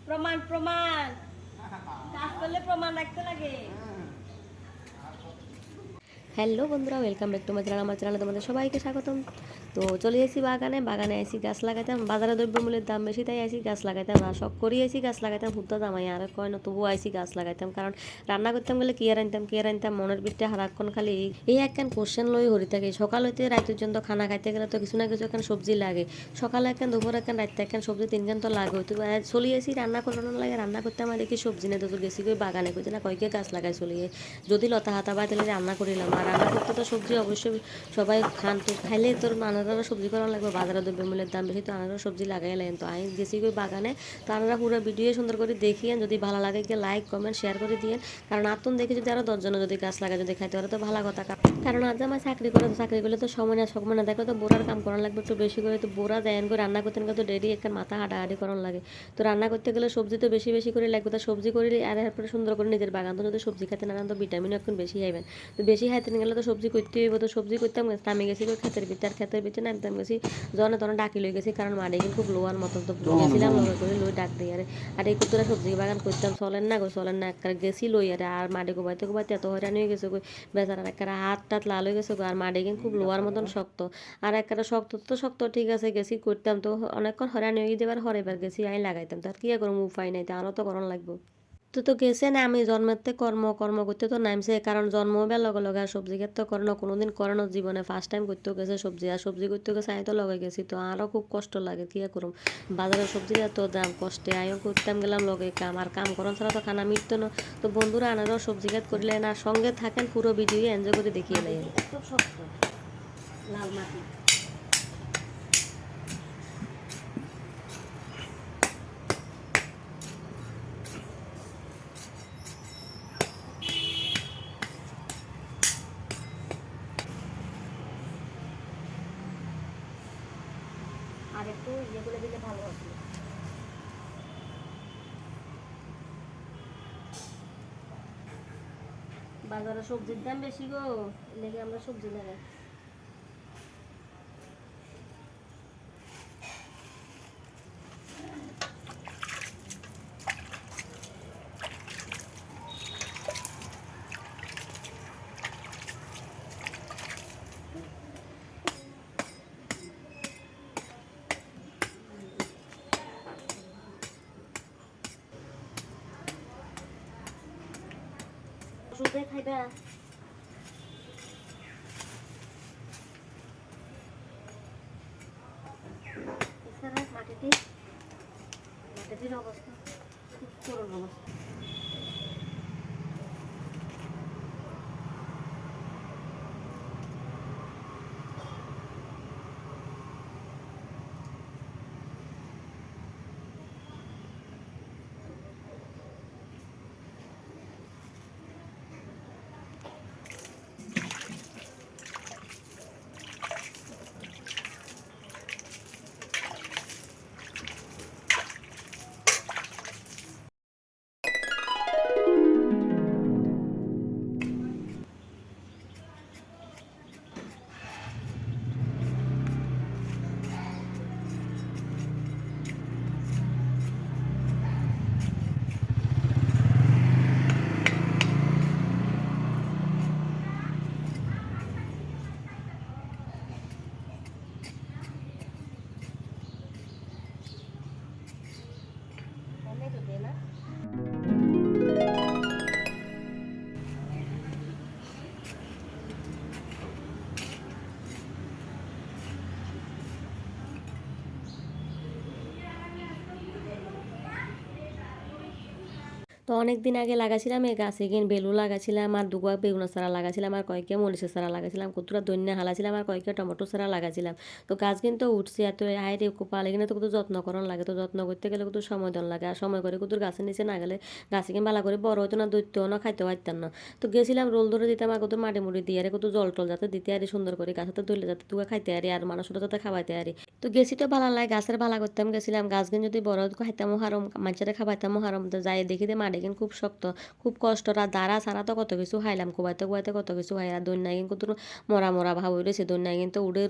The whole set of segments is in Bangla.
প্রমাণ প্রমাণ কাজ করলে প্রমাণ রাখতে লাগে। হ্যালো বন্ধুরা, welcome back to my channel. আমার চ্যানেলে তোমাদের সবাইকে স্বাগতম। তো চলে এসেছি বাগানে আসি গাছ লাগাইতাম। বাজারে দ্রব্যমূল্যের দাম বেশি, তাই আসি গাছ লাগাইতাম। আর শখ করিয়ে আসি গাছ লাগাইতাম, হুদ্দা দামাই আর কয় না, তবুও আইসি গাছ লাগাইতাম। কারণ রান্না করতাম গেলে কি আর আনতাম মনের ভিতরে হারাক্ষণ খালি এই একখান কোশ্চেন লই হরি থাকে। সকাল হইতে রাত পর্যন্ত খানা খাইতে গেলে তো কিছু না কিছু একখান সবজি লাগে। সকালে একখান, দুপুর একখান, রাত্রে একখান সবজি, তিনখান তো লাগে। তো চলে আসি রান্না করানোর লাগে, রান্না করতে আমার দেখি সবজি নেই। তো গেছি কই বাগানে, কইছে না কয়েকে গাছ লাগাই চলিয়ে যদি লতা হাতা পাই তাহলে রান্না করিলাম। আর রান্না করতে তো সবজি অবশ্যই সবাই খান, তো খাইলে তোর নানারা সবজি করা লাগবে। বাজারে দ্রব্যমূল্যের দাম বেশি, তো আনারা সবজি লাগাই লাগেন। তো আমি গেছি কই বাগানে, তো আনারা পুরো ভিডিও সুন্দর করে দেখিয়েন। যদি ভালো লাগে গিয়ে লাইক কমেন্ট শেয়ার করে দিয়েন। কারণ আতুন দেখে যদি আরও 10 জনে যদি গাছ লাগায় যদি খাইতে পারে তো ভালো কথা। কারণ আজ আমার চাকরি করে, তো চাকরি করলে তো সময় না দেখলে তো বোরার কাম করার লাগবে একটু বেশি করে। তো বোরা দেন করে রান্না করতে গেলে তো ডেরি একটা মাথা হাঁটাহাঁটি করার লাগে। তো রান্না করতে গেলে সবজি তো বেশি বেশি করে লাগবে। তো সবজি করলে আর এরপরে সুন্দর করে নিজের বাগান তো যদি সবজি খেতে না তো ভিটামিনও এখন বেশি খাইবেন। তো বেশি খাইতে গেলে তো সবজি করতে হইব। তো সবজি করতাম, নামে গেছি ক্ষেতের ভিতরে নামতাম গেছি জনে তনে ডাকি লই গেছি। কারণ মাঠে কিন্তু খুব লোয়ার মতন, তো গেছিলাম লগে করে লই ডাক দিই। আর এই কুতুরা সবজি বাগান করতাম, চলেন না একটা গেছি লই। আর মাঠে গোবাইতে এত হয়রানি হয়ে গেছে বেচারার, একটা হাত টাত লাল হয়ে গেছে। আর মাঠে কিন্তু খুব লোয়ার মতন শক্ত। আর একটা শক্ত ঠিক আছে গেছি করতাম, তো অনেকক্ষণ হয়রানি হয়ে যাবার হরেবার গেছি আই লাগাইতাম। তার কি করবো, উপায় নাই, তো আরও তো করণ লাগবো। তো গেছে না, আমি জন্মেতে কর্ম করতে তো নামছে। কারণ জন্ম হবার লগে লগে আর সবজি ক্ষেত তো করানো কোনোদিন করানো জীবনে ফার্স্ট টাইম করতেও গেছে সবজি। আর সবজি করতে গেছে আমি তো লগে গেছি, তো আরও খুব কষ্ট লাগে। কি করুম, বাজারের সবজির এত দাম, কষ্টে আয়ও করতাম গেলাম লগে কাম। আর কাম করান ছাড়া তো খানা মিটতো না। তো বন্ধুরা আনারও সবজি ক্ষেত করিলেন আর সঙ্গে থাকেন, পুরো ভিডিও এনজয় করে দেখিয়ে নেন। এত শক্ত লাল মাটি। আর একটু ইয়ে করে দিলে ভালো হবে। বাজারে সবজির দাম বেশি গো, লেগে আমরা সবজি লাগাই। ওষুধে খাইবা এছাড়া মাটিটির অবস্থা খুব করুণ অবস্থা। তো দে না। তো অনেক দিন আগে লাগাছিলাম এই গাছে গিয়ে বেলু লাগাছিলাম, আর দুগা বেগুনের চারা লাগাছিলাম, আর কয়েকটা মরিচের চারা লাগাছিলাম, কতটা দৈন্য হালাছিলাম, আর কয়েকটা টমেটো চারা লাগাছিলাম। তো গাছ কিন্তু উঠছে, এত হাই রে পালে কিনা তো কত যত্ন করার লাগে। তো যত্ন করতে গেলে কত সময় দেওয়ার লাগে। আর সময় করে কত গাছের নিচে না গেলে গাছে কিনে ভালো করে বড় হতো না, দৈত্যও না, খাইতে পারতাম না। তো গেছিলাম রোল ধরে দিতাম, আর কত মাটি মুড়ি দিয়ে আর কত জল টল যাতে দিতে আরি সুন্দর করে গাছতে ধরলে যাতে তুগা খাইতে আরি আর মানুষটা যাতে খাওয়াইতে আরি। তো গেছি তো ভালো লাগে গাছের ভালো করতাম গেছিলাম। গাছ কিনে যদি বড় খাইতামও হারম, মানুষের খাবাইতামও হারম। তো যাই দেখি যে মাটি মাটি কিন্তু খুব শক্ত, খুব কষ্ট। আর দাঁড়া ছাড়া তো কত কিছু খাইলাম, কোবাইতে কোবাইতে কত কিছু খাই। আর দৈন্যায় কিন্তু মরা মরা ভাব হয়ে রয়েছে, দৈন্যায় কিন্তু উড়ের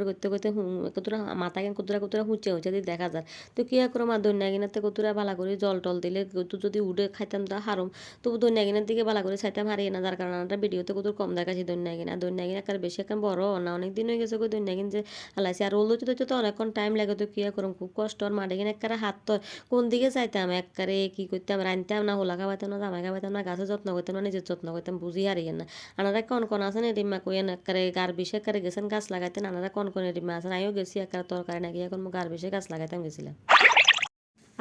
করতে করতে কতটা মাথা কিন্তু কুতুরা কুতুরা হুঁচে হুঁচে দিয়ে দেখা যায়। তো কি আর করো, আর দৈন্যায় কিনাতে কতুরা বালা করে জল টল দিলে কতু যদি উড়ে খাইতাম তা হারম, তবু দৈন্যায় কিনার দিকে বালা করে চাইতাম হারিয়ে না, যার কারণে আমরা ভিডিওতে কত কম দেখাচ্ছি দৈন্যায় কিনা। দৈন্যায় কিনা একার বেশি এখন বড় না, অনেক দিন হয়ে গেছে দৈন্যায় কিন যে হালাইছি। আর রোল ধরতে তো অনেকক্ষণ টাইম লাগে, তো কি আর করুম, খুব কষ্ট। আর মাঠে কিনা একবারে হাত তো কোন দিকে চাইতাম, একবারে কি করতাম, রানতাম না, হোলা খাওয়াইতাম না, জামাই খাওয়াইতাম না, গাছের যত্ন করতাম না, নিজের যত্ন করতাম, বুঝি হারিয়ে না। আনারা কন কন আছেন এডিমা কইয়েন একবারে গার বিষে একবারে গেছেন গাছ লাগাইতেন, আনারা কন কন এডিমা আছেন, আমিও গেছি একবারে তরকারি নাকি এখন গার বিষে গাছ লাগাইতাম গেছিলাম।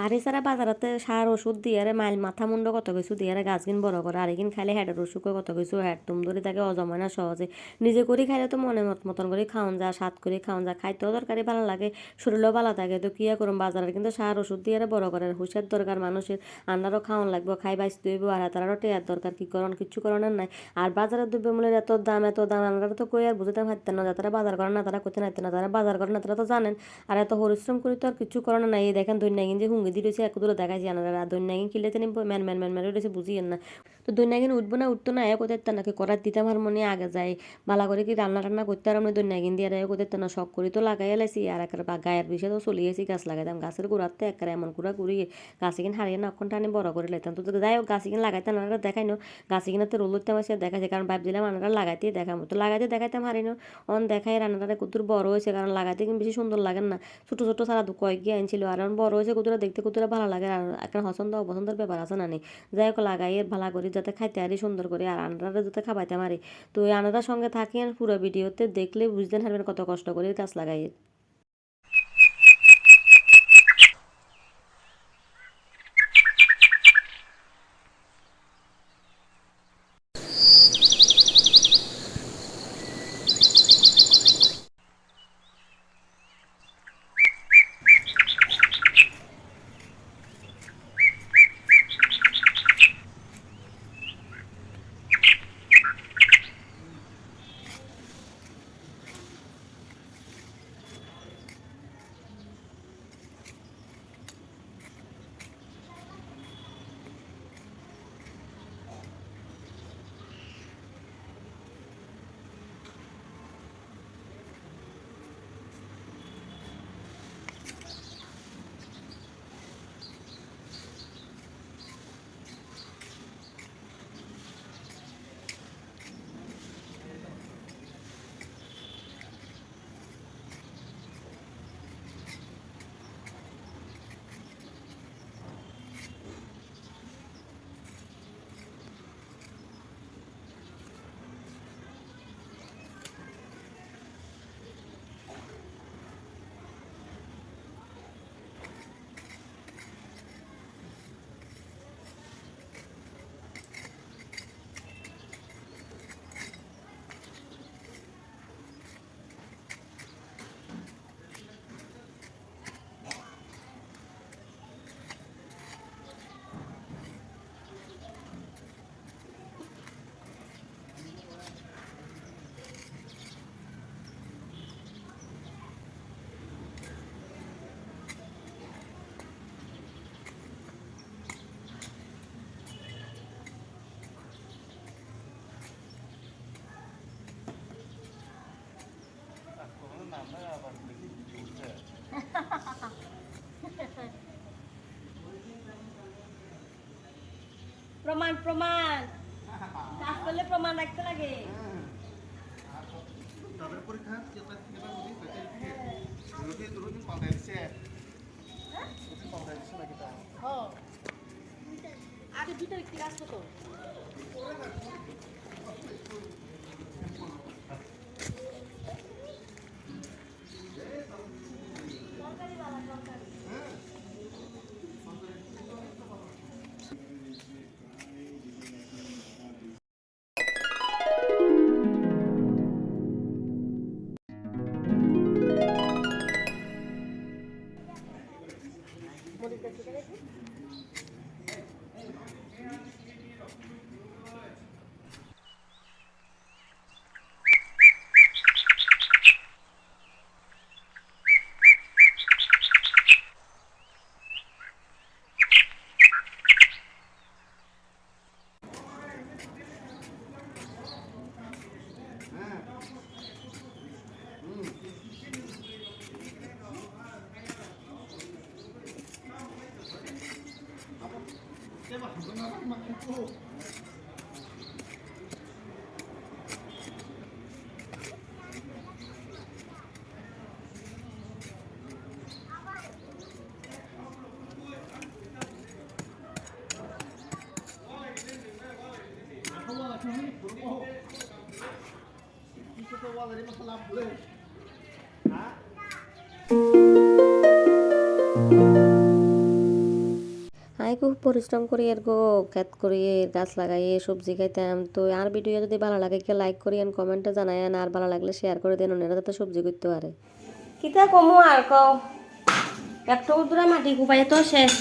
আর এছাড়া বাজারতে সার ওষুধ দিয়ে মাইল মাথা মুন্ড কত কিছু দিয়ে গাছ কিন বড় করে, আর এগিন খাইলে হেডের অসুখ কত কিছু, হেড তুম ধরে তাকে অজমায় না সহজে। নিজে করে খাইলে তো মনে মতন করে খাওয়ান যা, স্বাদ করে খাওয়ান যা, খাইতেও তরকারি ভালো লাগে, শরীরও ভালো থাকে। তো কি করুম, বাজারের কিন্তু সার ওষুধ দিয়ে বড় করে, হুশের দরকার মানুষের, আন্ডারও খাওয়ান লাগবো, খাই বাইসতে হইব, আর তারারও টেয়ার দরকার, কি করণ কিচ্ছু করণের নাই। আর বাজারের দ্রব্যমূল্যের এত দাম আমরা তো কই আর বুঝতে পারতেন না, যারা বাজার করেন না তারা করতে নাইতেন না, যারা বাজার করেন না তারা তো জানেন। আর এত পরিশ্রম করি তো আর কিছু করানো নাই। এই দেখেন দৈন্যাগিন যে হুঙ্গি দিয়ে রয়েছে এক দূরে দেখাইছি আনারা, দৈন্যাগিন কিনলে নিব ম্যান ম্যান ম্যান মেরে রয়েছে, বুঝিয়েন না। তো দৈন্যাগিন উঠবো না উঠতো না, কোথায় নাকি করার দিতাম আর মনে আগে যায় বালা করে কি রান্না টান্না করতে আর আমি দৈন্যাগিন দিয়ে কোথায় না শখ করি তো লাগাই এলাইছি। আর একটা গায়ের বিষয়ে তো চলিয়েছি, গাছ লাগাইতাম, গাছের গোড়াতে একটা এমন কুড়া কুড়িয়ে গাছে কিন হারিয়ে না অক্ষণ টানি বড় করে লাইতাম। তো যাই হোক গাছে কিন লাগাইতাম, আনারা দেখাই নো, গাছে কিনাতে রোল উঠতে আমার দেখাইছে, কারণ ভাবছিলাম আনারা লাগাইতেই দেখাবো, তো লাগাইতে দেখাইতাম হারিনো অন দেখাই রান্নাটা কতদূর বড় হয়েছে, কারণ লাগাইতে কিন্তু বেশি সুন্দর লাগে না, ছোটো ছোটো সারা কয়েক গিয়ে আনছিল, আর এখন বড় হয়েছে কতটা দেখতে কতটা ভালো লাগে। আর একটা পছন্দ অপছন্দের ব্যাপার আছে না নেই, যাই হোক লাগাই এর ভালো করি যাতে খাইতে আরি সুন্দর করে, আর আনারা যাতে খাবাইতে মারি। তো এই আনারার সঙ্গে থাকি, আর পুরো ভিডিওতে দেখলে বুঝতে পারবেন কত কষ্ট করে গাছ লাগাই। প্রমাণ প্রমাণ কাজ করলে প্রমাণ রাখতে লাগে। তাদের পরীক্ষা যেটা যেটা বলি সেটা রুটি রুটি পাল্টাই দিছে রুটি পাল্টাই দিছে নাকি তা হ্যাঁ আগে দুটো ব্যক্তি কাজ করতো। আমি খুব পরিশ্রম করি এর গো ক্ষেত করি গাছ লাগাই সবজি খাইতাম তো আর ভিডিও যদি ভালো লাগে কে লাইক করিয়েন কমেন্টে জানায়েন আর ভালো লাগলে শেয়ার করে দেন ওনারা যাতে সবজি করতে পারে কিতা কমু আর কও একটা উদ্রা মাটি কুপাই তো শেষ